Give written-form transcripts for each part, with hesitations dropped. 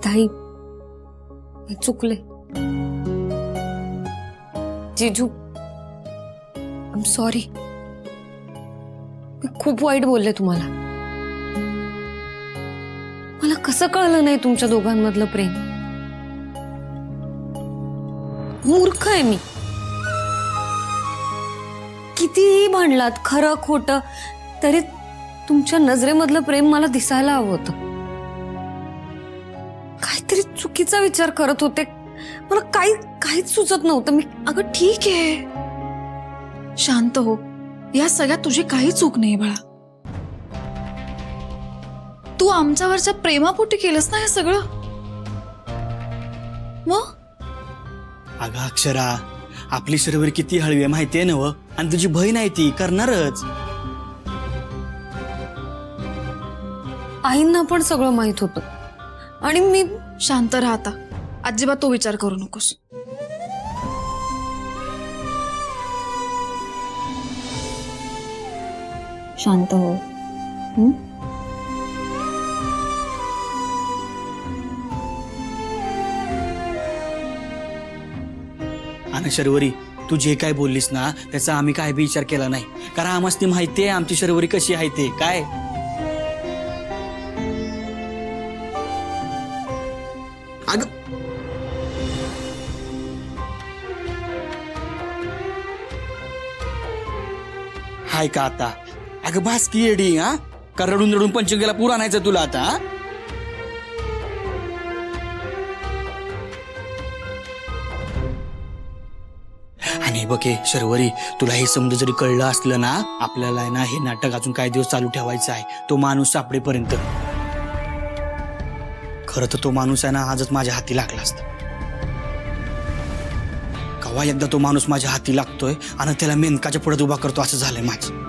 ताई मी चुकले. जीजू आय एम सॉरी. मी खूप वाईट बोलले तुम्हाला. मला कसं कळलं नाही तुमच्या दोघांमधलं प्रेम. मूर्ख आहे मी. कितीही भांडलात खरं खोटं तरी तुमच्या नजरेमधलं प्रेम मला दिसायला हवं होतं. काहीतरी चुकीचा विचार करत होते. मला काहीच सुचत नव्हतं. मी अगं ठीक आहे, शांत हो. या सगळ्यात तुझी काही चूक नाही बाळा. तू आमच्यावरच्या प्रेमापोटी केलंस ना हे सगळं. मग अगं अक्षरा, आपली शरीर किती हळवी आहे माहितीये ना व, आणि तुझी बहीण आहे ती करणारच. आईंना पण सगळं माहित होतं आणि मी. शांत राहता. अजिबात तो विचार करू नकोस. शांत हो. आणि शर्वरी, तू जे काय बोललीस ना त्याचा आम्ही काय बी विचार केला नाही, कारण आम्हाला माहितीये आमची शर्वरी कशी आहे ते काय. अगं हाय का आता. अगं बास की येडी. हा का रडून रडून पंचंगेला पूर आणायचं तुला आता. आणि बघे शर्वरी, तुला हे समजा जरी कळलं असलं ना, आपल्याला ना हे नाटक अजून काही दिवस चालू ठेवायचं आहे. तो माणूस सापडेपर्यंत. खरं तर तो माणूस आहे ना आजच माझ्या हाती लागला असता. केव्हा एकदा तो माणूस माझ्या हाती लागतोय आणि त्याला मेनकाच्या पुढे उभा करतो असं झालंय माझं.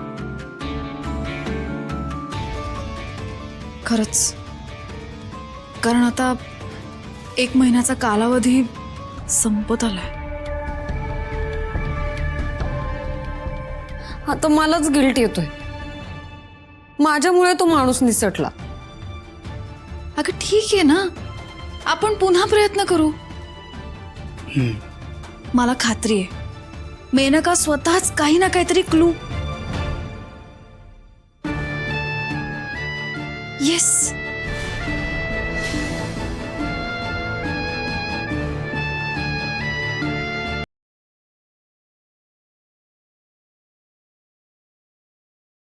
खरंच. कारण आता 1 महिन्याचा कालावधी संपत आलाय. आता मलाच गिल्ट येतोय. माझ्यामुळे तो माणूस निसटला. अगं ठीक आहे ना, आपण पुन्हा प्रयत्न करू. मला खात्री आहे मेनका स्वतःच काही ना काहीतरी क्लू. येस,